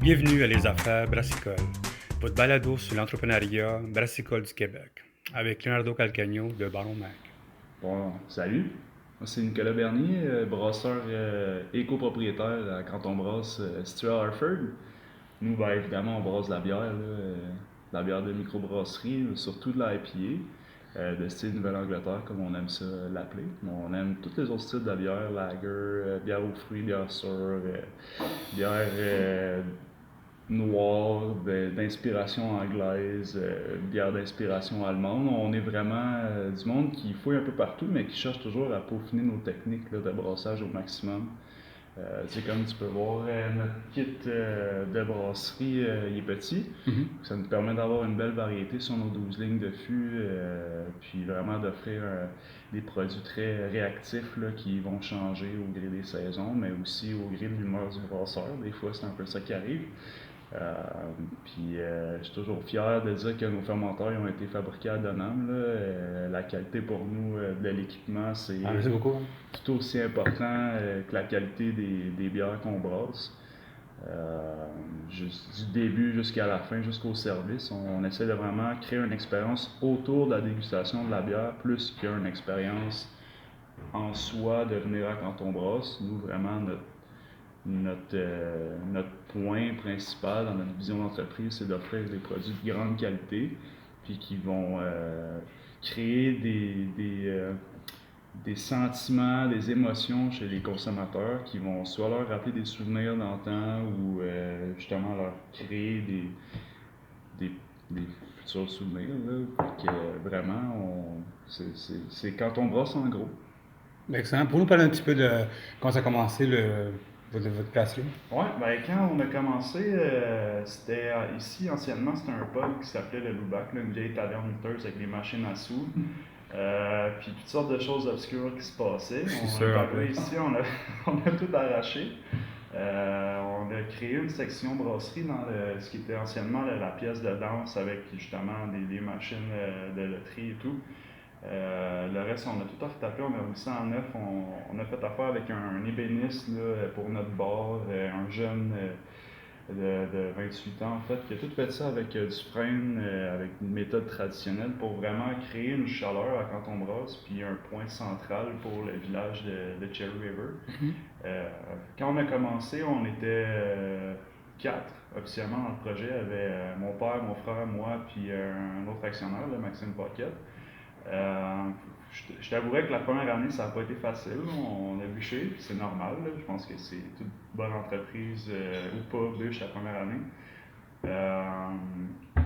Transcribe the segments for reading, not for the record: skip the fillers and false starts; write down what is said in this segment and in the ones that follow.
Bienvenue à Les Affaires Brassicole, votre balado sur l'entrepreneuriat brassicole du Québec, avec Leonardo Calcagno de Baron Mag. Bon, salut. Moi, c'est Nicolas Bernier, brasseur et copropriétaire à Canton Brasse, situé à Harford. Nous, ben, évidemment, on brasse de la bière, de la bière de microbrasserie, surtout de la IPA, de style Nouvelle-Angleterre, comme on aime ça l'appeler. On aime tous les autres styles de bière, lager, bière aux fruits, bière sûre, bière noire, d'inspiration anglaise, bière d'inspiration allemande. On est vraiment du monde qui fouille un peu partout, mais qui cherche toujours à peaufiner nos techniques là, de brassage au maximum. Comme tu peux voir, notre kit de brasserie, il est petit. Ça nous permet d'avoir une belle variété sur nos 12 lignes de fût, puis vraiment d'offrir des produits très réactifs là, qui vont changer au gré des saisons, mais aussi au gré de l'humeur du brasseur. Des fois, c'est un peu ça qui arrive. Je suis toujours fier de dire que nos fermenteurs ont été fabriqués à Donham. La qualité pour nous de l'équipement, c'est Merci beaucoup. tout aussi important que la qualité des bières qu'on brasse. Du début jusqu'à la fin, jusqu'au service, on essaie de vraiment créer une expérience autour de la dégustation de la bière, plus qu'une expérience en soi de venir à quand on brasse. Nous, vraiment, notre point principal dans notre vision d'entreprise, c'est d'offrir des produits de grande qualité, puis qui vont créer des sentiments, des émotions chez les consommateurs qui vont soit leur rappeler des souvenirs d'antan ou justement leur créer des, des futurs souvenirs. Là. Fait que, vraiment, c'est quand on brosse en gros. Excellent. Pour nous parler un petit peu de comment ça a commencé votre brasserie. Ouais, ben quand on a commencé, c'était ici anciennement, c'était un pub qui s'appelait le Loubac, là, une vieille taverne liteuse avec des machines à sous. Puis toutes sortes de choses obscures qui se passaient. Je suis On sûr est en plus. arrivé ici, on a tout arraché. On a créé une section brasserie dans ce qui était anciennement la pièce de danse avec justement des machines de loterie et tout. Le reste, on a tout retapé, on a remis ça en neuf. On a fait affaire avec un ébéniste là, pour notre bar, un jeune de 28 ans en fait, qui a tout fait ça avec du frame, avec une méthode traditionnelle pour vraiment créer une chaleur à quand on brasse, puis un point central pour le village de Cherry River. Quand on a commencé, on était quatre officiellement dans le projet. Il y avait mon père, mon frère, moi, puis un autre actionnaire, là, Maxime Pocket. Euh, je t'avouerais que la première année, ça n'a pas été facile. On a bûché, puis c'est normal. Là. Je pense que c'est toute bonne entreprise ou pas bûche la première année. Euh,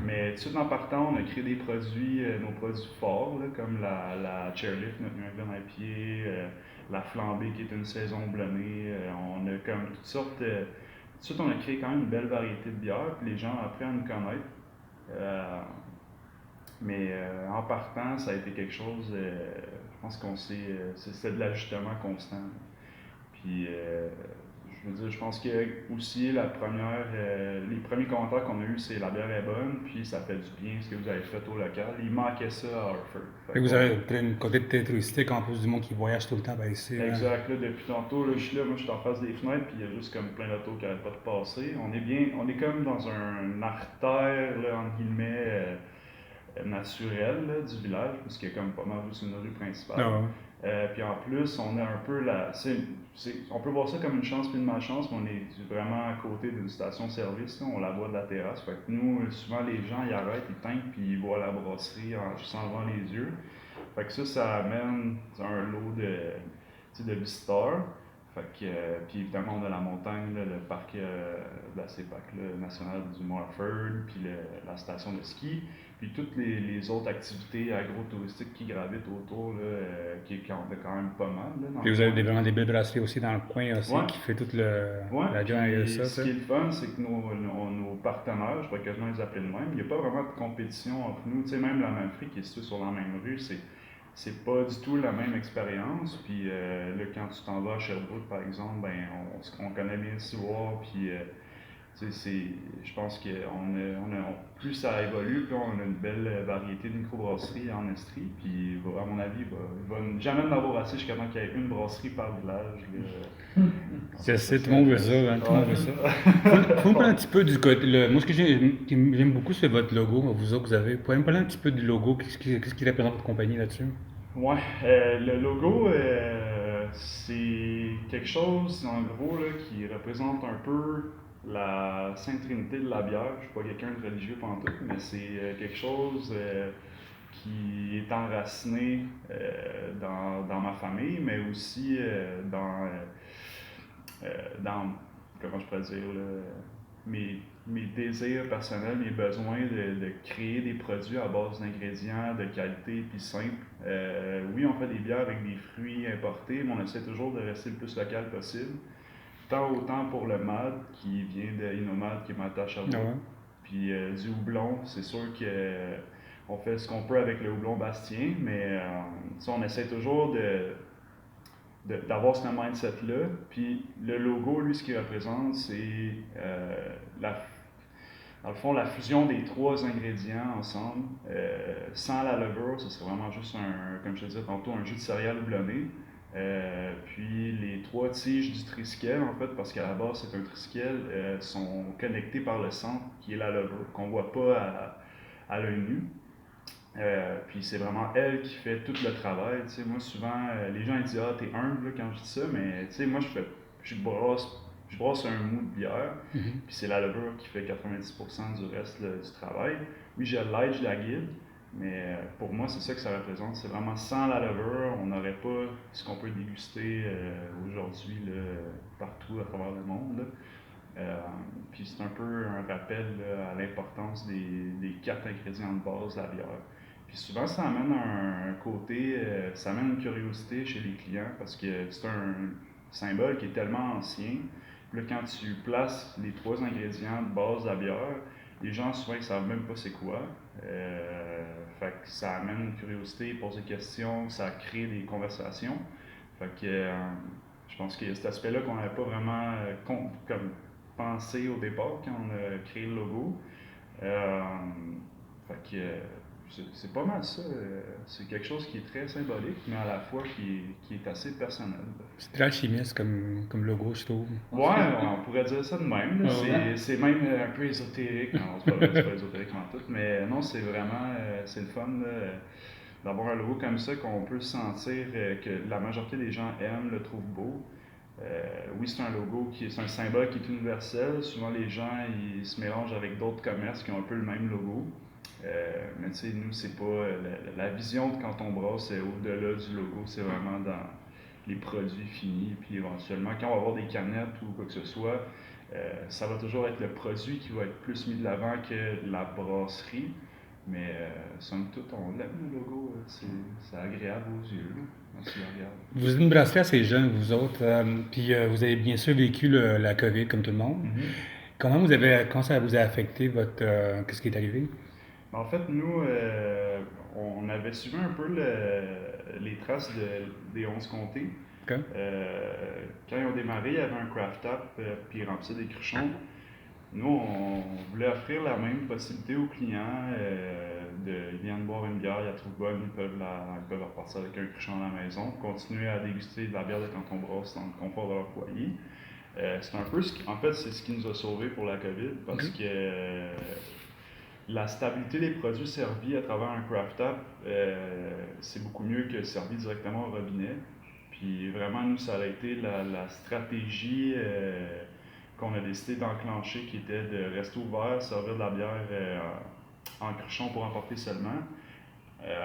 mais tout de suite en partant, on a créé des produits, nos produits forts, là, comme la Chairlift, notre New England IPA, la Flambée qui est une saison blonnée. On a comme toutes sortes. Tout de suite, on a créé quand même une belle variété de bières, puis les gens ont appris à nous connaître. Mais en partant, ça a été quelque chose, je pense qu'on c'était de l'ajustement constant. Puis, je veux dire, je pense que aussi les premiers commentaires qu'on a eus, c'est la bière est bonne, puis ça fait du bien ce que vous avez fait au local. Il manquait ça à Hartford. Fait que vous avez peut-être une côté de touristique en plus du monde qui voyage tout le temps ben, ici. Exact, là, depuis tantôt, là, je suis là, moi je suis en face des fenêtres, puis il y a juste comme plein d'autos qui n'arrêtent pas de passer. On est comme dans un artère, là, entre guillemets, naturel là, du village, parce qu'il y a comme pas mal juste une rue principale. Ah ouais. Puis en plus, on a un peu on peut voir ça comme une chance puis une malchance, mais on est vraiment à côté d'une station-service, on la voit de la terrasse. Fait que nous, souvent les gens ils arrêtent, ils tinquent, puis ils voient la brasserie juste en levant les yeux. Fait que ça amène un lot de visiteurs. Fait que, puis évidemment, on a la montagne, là, le parc de la CEPAC national du Morford, puis la station de ski, puis toutes les autres activités agro-touristiques qui gravitent autour, là, qui est quand même pas mal là, dans Puis le vous avez coin. vraiment des belles brasseries aussi dans le coin aussi Ouais, qui fait toute ouais. la journée de Puis ça, ce ça. qui est le fun, c'est que nos partenaires, je pourrais quasiment les appeler de même, il n'y a pas vraiment de compétition entre nous. Tu sais, même la Manfrey qui est située sur la même rue, c'est pas du tout la même expérience. Puis là, quand tu t'en vas à Sherbrooke, par exemple, ben, on connaît bien Ciboire, puis Je pense que plus ça évolue, plus on a une belle variété de microbrasseries en Estrie. Puis, à mon avis, il va jamais en avoir assez jusqu'à temps qu'il y ait une brasserie par village. Là. C'est Ça assez, tout le serait monde veut triste. ça, hein, tout le monde veut ça. Faut me parler un Ouais. petit peu du côté. Moi, ce que j'aime beaucoup, c'est votre logo. Vous autres, vous avez. Vous pouvez me parler un petit peu du logo. Qu'est-ce qui représente votre compagnie là-dessus? Ouais, le logo, c'est quelque chose, en gros, là, qui représente un peu la Sainte Trinité de la bière. Je suis pas quelqu'un de religieux pantoute, mais c'est quelque chose qui est enraciné dans ma famille, mais aussi dans, comment je pourrais dire, là, mes désirs personnels, mes besoins de créer des produits à base d'ingrédients de qualité puis simples. Oui, on fait des bières avec des fruits importés, mais on essaie toujours de rester le plus local possible. Tant autant pour le malt qui vient de Inomad qui est ma tâche à Ah bois. ouais. Puis du houblon, c'est sûr que on fait ce qu'on peut avec le houblon Bastien, mais on essaie toujours d'avoir ce mindset-là. Puis le logo, lui, ce qu'il représente, c'est dans le fond, la fusion des trois ingrédients ensemble. Sans la levure, ce serait vraiment juste comme je te disais tantôt, un jus de céréales houblonné. Puis les trois tiges du triskel, en fait, parce qu'à la base c'est un triskel, sont connectés par le centre qui est la levure, qu'on ne voit pas à l'œil nu. Puis c'est vraiment elle qui fait tout le travail. Tu sais, moi, souvent, les gens ils disent ah, t'es humble là, quand je dis ça, mais tu sais, moi, je brosse un mou de bière, Mhm. puis c'est la levure qui fait 90% du reste là, du travail. Oui, je l'aide, je la guide, mais pour moi, c'est ça que ça représente. C'est vraiment sans la levure, on n'aurait pas ce qu'on peut déguster aujourd'hui là, partout à travers le monde. Là. Euh, Puis c'est un peu un rappel là, à l'importance des quatre ingrédients de base de la bière. Puis souvent, ça amène un côté, ça amène une curiosité chez les clients parce que c'est un symbole qui est tellement ancien. Puis là, quand tu places les trois ingrédients de base de la bière, les gens souvent ils savent même pas c'est quoi. Fait que ça amène une curiosité, ils posent des questions, ça crée des conversations. Fait que je pense qu'il y a cet aspect-là qu'on n'avait pas vraiment comme pensé au départ quand on a créé le logo. Euh, Fait que c'est pas mal ça. C'est quelque chose qui est très symbolique, mais à la fois qui est assez personnel. C'est très alchimiste comme logo, je trouve. Ouais, on pourrait dire ça de même. Là. Ah ouais. C'est même un peu ésotérique. Non, c'est pas ésotérique en tout, mais non, c'est vraiment c'est le fun là, d'avoir un logo comme ça qu'on peut sentir que la majorité des gens aiment, le trouvent beau. Oui, c'est un logo c'est un symbole qui est universel. Souvent, les gens ils se mélangent avec d'autres commerces qui ont un peu le même logo. Mais tu sais, nous, c'est pas la vision de quand on brasse, c'est au-delà du logo, c'est vraiment dans les produits finis. Puis éventuellement, quand on va avoir des canettes ou quoi que ce soit, ça va toujours être le produit qui va être plus mis de l'avant que la brasserie. Mais somme toute, on l'aime le logo, c'est agréable aux yeux là, quand tu le regardes. Vous êtes une brasserie assez jeune, vous autres. Puis vous avez bien sûr vécu la COVID comme tout le monde. Mhm. Comment ça vous a affecté qu'est-ce qui est arrivé? En fait, nous, on avait suivi un peu les traces des 11 comtés. OK? Quand ils ont démarré, il y avait un craft tap, puis ils remplissaient des cruchons. Nous, on voulait offrir la même possibilité aux clients. Ils viennent boire une bière, ils la trouvent bonne, ils peuvent repartir avec un cruchon à la maison, continuer à déguster de la bière de quand on brasse dans le confort de leur foyer. C'est un peu en fait, c'est ce qui nous a sauvés pour la COVID OK? parce que la stabilité des produits servis à travers un craft tap, c'est beaucoup mieux que servi directement au robinet. Puis vraiment, nous, ça a été la stratégie qu'on a décidé d'enclencher qui était de rester ouvert, servir de la bière en cruchon pour emporter seulement. Euh,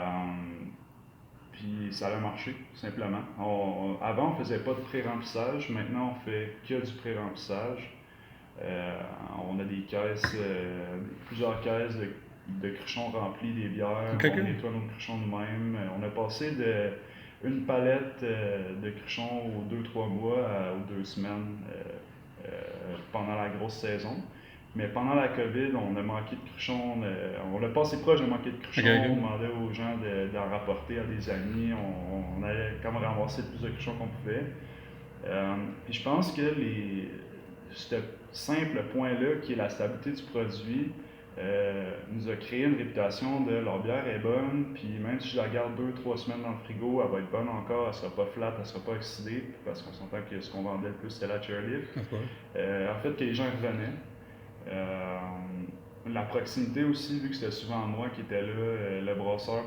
Puis ça a marché, tout simplement. Avant, on faisait pas de pré-remplissage. Maintenant, on fait que du pré-remplissage. Euh, on a des caisses, plusieurs caisses de cruchons remplis des bières. OK, On OK. nettoie nos cruchons nous-mêmes. On a passé de une palette de cruchons aux 2-3 mois aux 2 semaines pendant la grosse saison. Mais pendant la COVID, on a manqué de cruchons, on a passé proche de manquer de OK, cruchons, on OK. demandait aux gens d'en rapporter à des amis, on allait comme ramasser le plus de cruchons qu'on pouvait. Puis je pense que ce simple point-là, qui est la stabilité du produit, nous a créé une réputation de leur bière est bonne, puis même si je la garde 2-3 semaines dans le frigo, elle va être bonne encore, elle sera pas flat, elle sera pas oxydée, parce qu'on s'entend que ce qu'on vendait le plus c'était la Chairlift. En fait, que les gens revenaient. La proximité aussi, vu que c'était souvent moi qui était là, le brasseur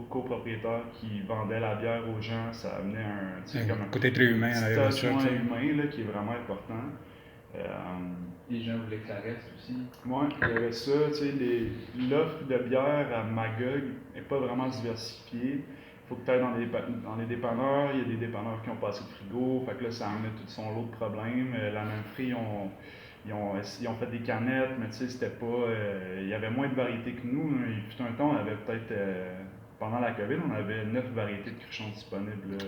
copropriétaire qui vendait la bière aux gens, ça amenait un côté très humain un touch humain là, qui est vraiment important. Les gens voulaient que ça reste aussi. Oui, il y avait ça. L'offre de bière à Magog n'est pas vraiment diversifiée. Il faut que tu ailles dans les dépanneurs. Il y a des dépanneurs qui ont passé de frigo. Fait que là, ça amenait tout son lot de problèmes. La Manfrey, ils ont fait des canettes, mais tu sais, c'était pas. Il y avait moins de variétés que nous. Il fut un temps, on avait peut-être. Pendant la COVID, on avait 9 variétés de cruchons disponibles.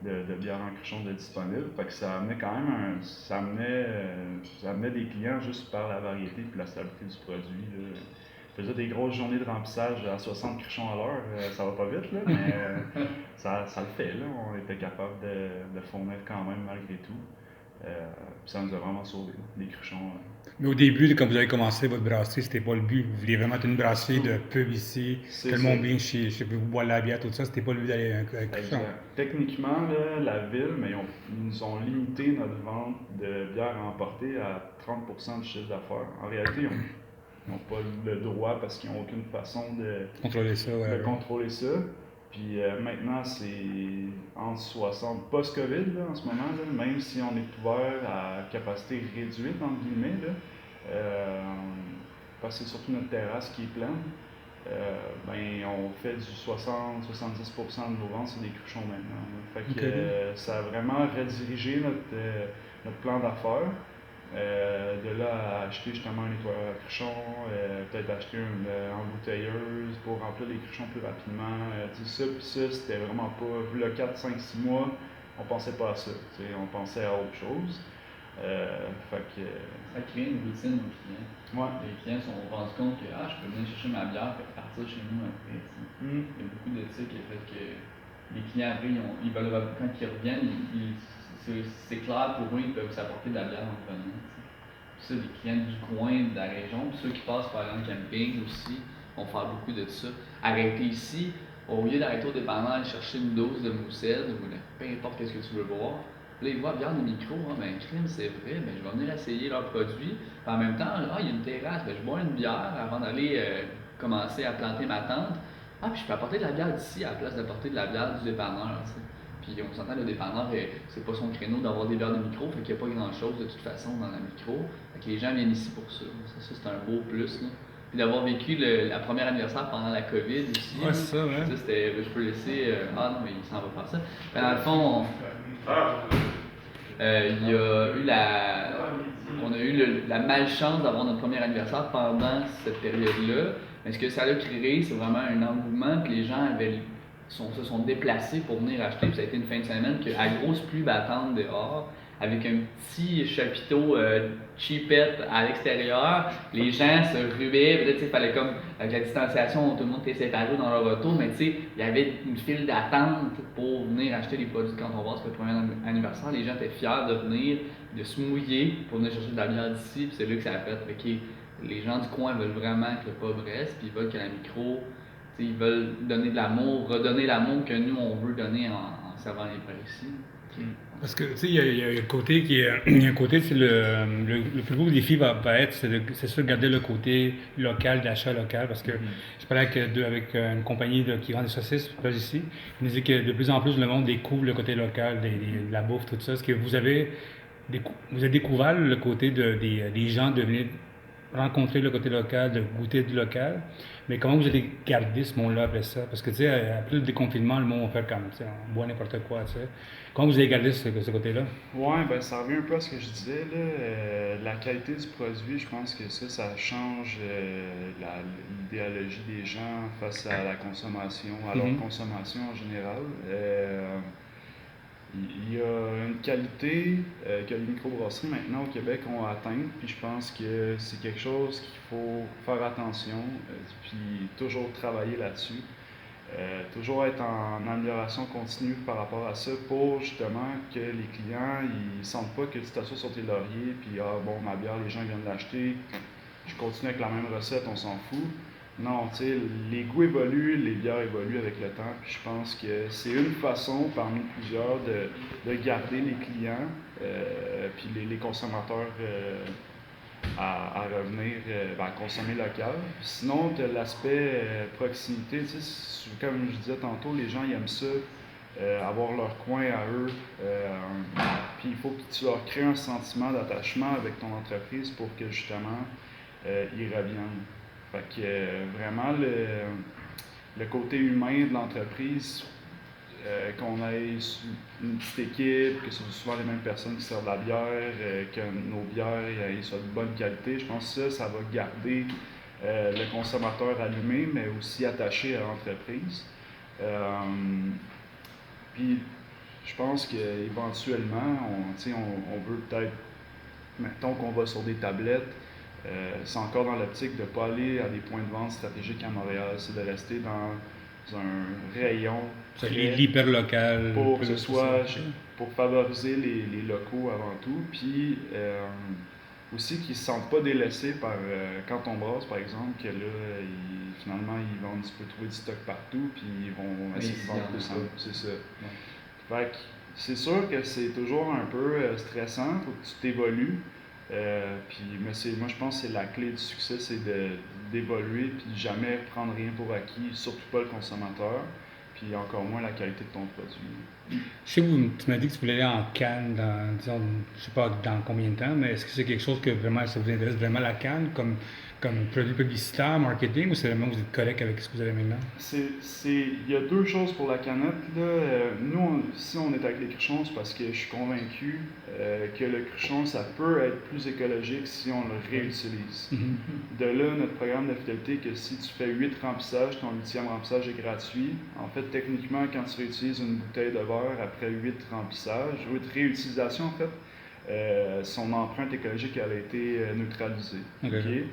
De bière en cruchon de disponible. Fait que ça amenait quand même ça amenait des clients juste par la variété et la stabilité du produit. Là. Je faisais des grosses journées de remplissage à 60 cruchons à l'heure. Ça va pas vite, là, mais ça le fait. Là. On était capable de fournir quand même malgré tout. Ça nous a vraiment sauvé, les cruchons. Mais au début, quand vous avez commencé votre brasserie, c'était pas le but. Vous vouliez vraiment être une brasserie de pub ici, que le monde vienne chez vous boire la bière, tout ça. C'était pas le but d'aller un cruchon. Techniquement, là, la ville, mais ils nous ont limité notre vente de bière à emporter à 30% du chiffre d'affaires. En réalité, ils n'ont pas le droit parce qu'ils n'ont aucune façon de contrôler ça. Puis maintenant, c'est entre 60, post-COVID en ce moment, là, même si on est ouvert à capacité réduite, entre guillemets, là, parce que c'est surtout notre terrasse qui est pleine, on fait du 60-70% de nos ventes, c'est des cruchons maintenant. Fait que ça a vraiment redirigé notre plan d'affaires. De là à acheter justement un nettoyeur à cruchons, peut-être acheter une embouteilleuse pour remplir les cruchons plus rapidement. Ça, c'était vraiment pas. Le 4, 5, 6 mois, on pensait pas à ça. On pensait à autre chose. Ça crée une routine aux clients. Ouais. Les clients se sont rendus compte que je peux venir chercher ma bière et partir chez nous après. Il y a beaucoup de ça qui a fait que les clients après, ils veulent, quand ils reviennent, c'est clair pour eux, ils peuvent s'apporter de la bière en prenant. Ça, les clients du coin, de la région, puis ceux qui passent par un camping aussi, vont faire beaucoup de ça. Arrêter ici, au lieu d'arrêter au dépanneur, aller chercher une dose de moussette ou peu importe ce que tu veux boire. Là, ils voient bière de micro, crème, c'est vrai, je vais venir essayer leurs produits. Puis en même temps, il y a une terrasse, je bois une bière avant d'aller commencer à planter ma tente. Puis je peux apporter de la bière d'ici à la place d'apporter de la bière du dépanneur. T'sais. Puis on s'entend, le dépanneur, c'est pas son créneau d'avoir des bières de micro, fait qu'il n'y a pas grand-chose de toute façon dans la micro. Fait que les gens viennent ici pour ça. Ça c'est un beau plus. Là. Puis d'avoir vécu la première anniversaire pendant la COVID aussi. Ouais, c'est ça, ouais. Ça, c'était, je peux laisser. Non, mais il s'en va faire ça. Mais dans le fond, il y a eu on a eu la malchance d'avoir notre premier anniversaire pendant cette période-là. Mais ce que ça a créé, c'est vraiment un engouement, puis les gens se sont déplacés pour venir acheter. Puis ça a été une fin de semaine à grosse pluie battante dehors, avec un petit chapiteau cheapette à l'extérieur. Les gens se ruaient. Peut-être il fallait comme, avec la distanciation, tout le monde était séparé dans leur auto, mais il y avait une file d'attente pour venir acheter les produits quand on va sur le premier anniversaire. Les gens étaient fiers de venir, de se mouiller pour venir chercher de la bière d'ici. Puis c'est là que ça a fait. Les gens du coin veulent vraiment que le pub reste, puis ils veulent que la micro. Ils veulent donner de l'amour, redonner l'amour que nous, on veut donner en servant les bières ici. Parce que, tu sais, il y a un côté qui est. Il y a un côté, c'est le plus gros défi va être, c'est sûr, de garder le côté local, d'achat local. Parce que je parlais avec une compagnie qui vend des saucisses ici. Ils nous disaient que de plus en plus, le monde découvre le côté local, de la bouffe, tout ça. Est-ce que vous avez découvert le côté des gens de venir rencontrer le côté local, de goûter du local, mais comment vous allez garder ce monde-là après ça? Parce que, tu sais, après le déconfinement, le monde va faire comme, tu sais, on boit n'importe quoi, tu sais. Comment vous allez garder ce côté-là? Oui, ça revient un peu à ce que je disais, là. La qualité du produit, je pense que ça change l'idéologie des gens face à la consommation, à leur consommation en général. Il y a une qualité que les microbrasseries maintenant au Québec ont atteinte, puis je pense que c'est quelque chose qu'il faut faire attention, puis toujours travailler là-dessus. toujours être en amélioration continue par rapport à ça pour justement que les clients ils sentent pas que tu t'assois sur tes lauriers puis bon ma bière les gens viennent l'acheter, je continue avec la même recette, on s'en fout. Non, tu sais, les goûts évoluent, les bières évoluent avec le temps, puis je pense que c'est une façon parmi plusieurs de garder les clients puis les consommateurs à revenir à consommer local. Sinon, tu as l'aspect proximité. Tu sais, comme je disais tantôt, les gens ils aiment ça, avoir leur coin à eux. Puis il faut que tu leur crées un sentiment d'attachement avec ton entreprise pour que justement ils reviennent. Fait que vraiment le côté humain de l'entreprise, qu'on ait une petite équipe, que ce soit souvent les mêmes personnes qui servent la bière, que nos bières soient de bonne qualité, je pense que ça va garder le consommateur allumé, mais aussi attaché à l'entreprise. Puis je pense qu'éventuellement, on veut peut-être, mettons qu'on va sur des tablettes, c'est encore dans l'optique de ne pas aller à des points de vente stratégiques à Montréal, c'est de rester dans un rayon l'hyper-local. Pour que ce soit pour favoriser les locaux avant tout, puis aussi qu'ils ne se sentent pas délaissés par quand on brasse par exemple, que là finalement ils vont un petit peu trouver du stock partout, puis ils vont essayer de vendre plus ça. C'est ça. Ouais. Fait que c'est sûr que c'est toujours un peu stressant, faut que tu t'évolues. Mais moi je pense que c'est la clé du succès, c'est d'évoluer puis de jamais prendre rien pour acquis, surtout pas le consommateur, puis encore moins la qualité de ton produit. Je sais que tu m'as dit que tu voulais aller en canne dans, disons, je sais pas dans combien de temps, mais est-ce que c'est quelque chose que vraiment, ça vous intéresse vraiment la canne comme produit publicitaire, marketing, ou c'est vraiment vous êtes correct avec ce que vous avez maintenant? Il y a deux choses pour la canette. Là. Nous, si on est avec les cruchons, c'est parce que je suis convaincu que le cruchon, ça peut être plus écologique si on le réutilise. Mm-hmm. De là, notre programme de fidélité, que si tu fais 8 remplissages, ton 8e remplissage est gratuit. En fait, techniquement, quand tu réutilises une bouteille de verre après 8 remplissages, 8 réutilisations en fait, son empreinte écologique elle a été neutralisée. Okay?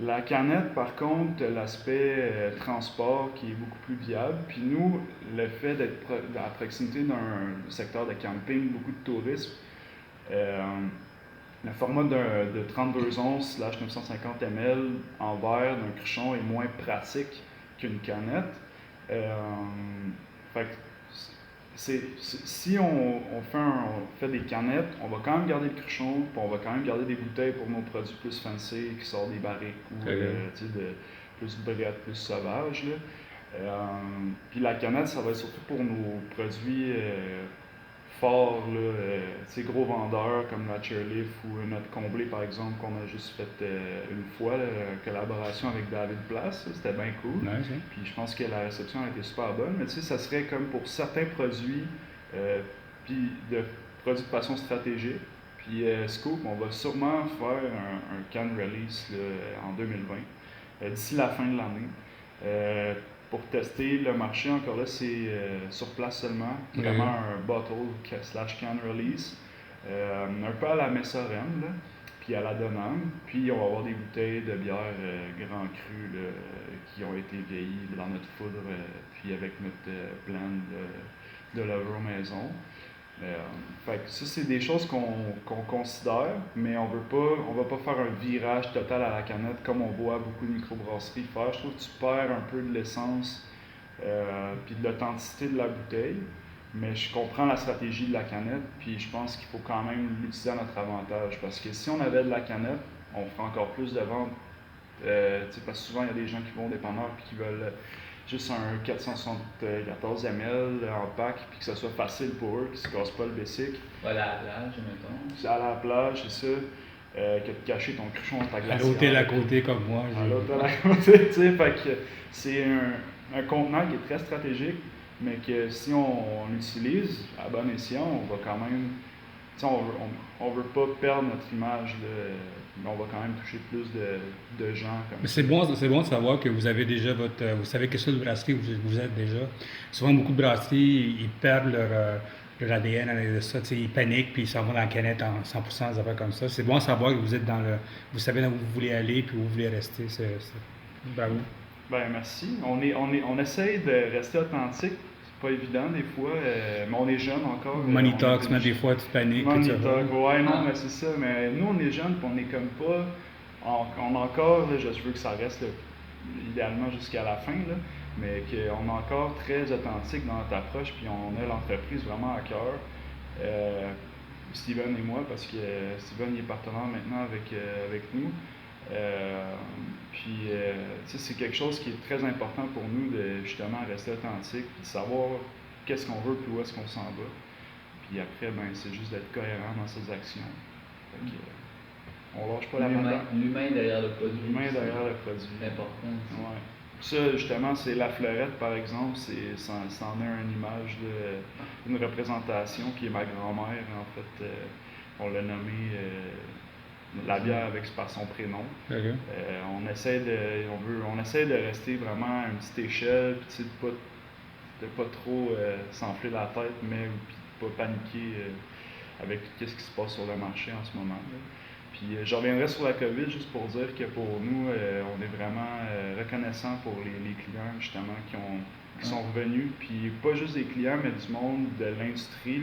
La canette, par contre, l'aspect transport qui est beaucoup plus viable. Puis nous, le fait d'être à proximité d'un secteur de camping, beaucoup de tourisme, le format de 32 onces / 950 ml en verre d'un cruchon est moins pratique qu'une canette. Fait que si on fait des canettes, on va quand même garder le cruchon, puis on va quand même garder des bouteilles pour nos produits plus fancy qui sortent des barriques ou plus brettes, plus sauvages. Puis la canette, ça va être surtout pour nos produits forts, gros vendeurs comme la Chairlift ou notre Comblé par exemple, qu'on a juste fait une fois, collaboration avec David Place, c'était bien cool. Nice, hein? Puis je pense que la réception a été super bonne, mais tu sais, ça serait comme pour certains produits, puis de produits de façon stratégique. Puis Scoop, on va sûrement faire un can release en 2020, d'ici la fin de l'année. Pour tester le marché, encore là, c'est sur place seulement, vraiment un bottle / can release, un peu à la Messorem, là, puis à la demande, puis on va avoir des bouteilles de bière grand cru qui ont été vieillies dans notre foudre, puis avec notre blend de levure maison. Fait que ça, c'est des choses qu'on considère, mais on va pas faire un virage total à la canette comme on voit beaucoup de microbrasseries faire. Je trouve que tu perds un peu de l'essence puis de l'authenticité de la bouteille, mais je comprends la stratégie de la canette, puis je pense qu'il faut quand même l'utiliser à notre avantage, parce que si on avait de la canette, on ferait encore plus de ventes, parce que souvent il y a des gens qui vont au dépanneur puis qui veulent juste un 474 ml en pack, puis que ça soit facile pour eux, qu'ils ne se cassent pas le basic. À la plage, mettons. C'est à la plage, c'est ça. Que de cacher ton cruchon dans ta glacière. À l'hôtel à côté, comme moi. À l'hôtel à côté, tu sais. Fait que c'est un contenant qui est très stratégique, mais que si on l'utilise à bon escient, on va quand même. Tu sais, on veut pas perdre notre image mais on va quand même toucher plus de gens. Mais c'est bon de savoir que vous avez déjà vous savez quelle sorte de brasserie vous êtes déjà. Souvent, beaucoup de brasseries, ils perdent leur ADN avec ça, ils paniquent puis ils s'en vont dans la canette en 100%, des affaires comme ça. C'est bon de savoir que vous êtes vous savez où vous voulez aller puis où vous voulez rester. Bravo. Ben merci. On essaye de rester authentique. C'est pas évident des fois, mais on est jeune encore. Money on est talks, mais des- des fois tu paniques. Money tout ça. talk, ouais, non, mais c'est ça. Mais nous, on est jeunes, puis on est comme pas. On a encore, là, je veux que ça reste là, idéalement jusqu'à la fin, là, mais qu'on est encore très authentique dans notre approche, puis on a l'entreprise vraiment à cœur. Steven et moi, parce que Steven il est partenaire maintenant avec nous. Puis, tu sais, c'est quelque chose qui est très important pour nous de justement rester authentique, puis de savoir qu'est-ce qu'on veut, puis où est-ce qu'on s'en va. Puis après, ben, c'est juste d'être cohérent dans ses actions. Fait que, on lâche pas la patate. L'humain derrière le produit. L'humain derrière le produit. C'est important. Ouais. Ça, justement, c'est la fleurette, par exemple, c'en est une image une représentation qui est ma grand-mère, en fait. On l'a nommée la bière par son prénom. Okay. On essaie de rester vraiment à une petite échelle, puis de pas trop s'enfler la tête, mais de pas paniquer avec tout ce qui se passe sur le marché en ce moment. Là. Puis je reviendrai sur la COVID juste pour dire que pour nous, on est vraiment reconnaissant pour les clients justement qui sont revenus. Puis pas juste des clients, mais du monde de l'industrie.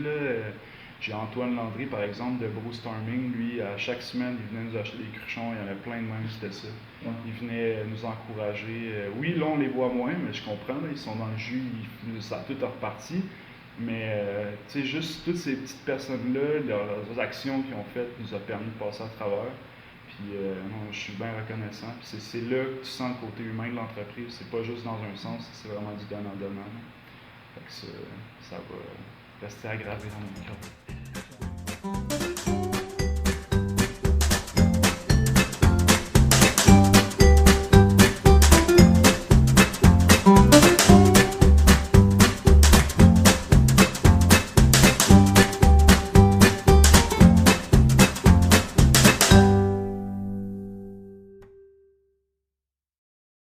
J'ai Antoine Landry, par exemple, de Brewstorming. Lui, à chaque semaine, il venait nous acheter des cruchons. Il y en a plein de même, c'était ça. Ouais. Il venait nous encourager. Oui, là, on les voit moins, mais je comprends. Là, ils sont dans le jus, ça a tout reparti. Mais, tu sais, juste toutes ces petites personnes-là, leurs actions qu'ils ont faites nous a permis de passer à travers. Puis, non, je suis bien reconnaissant. Puis c'est là que tu sens le côté humain de l'entreprise. C'est pas juste dans un sens, c'est vraiment du donnant-donnant. Fait que ça va rester aggravé dans mon cœur.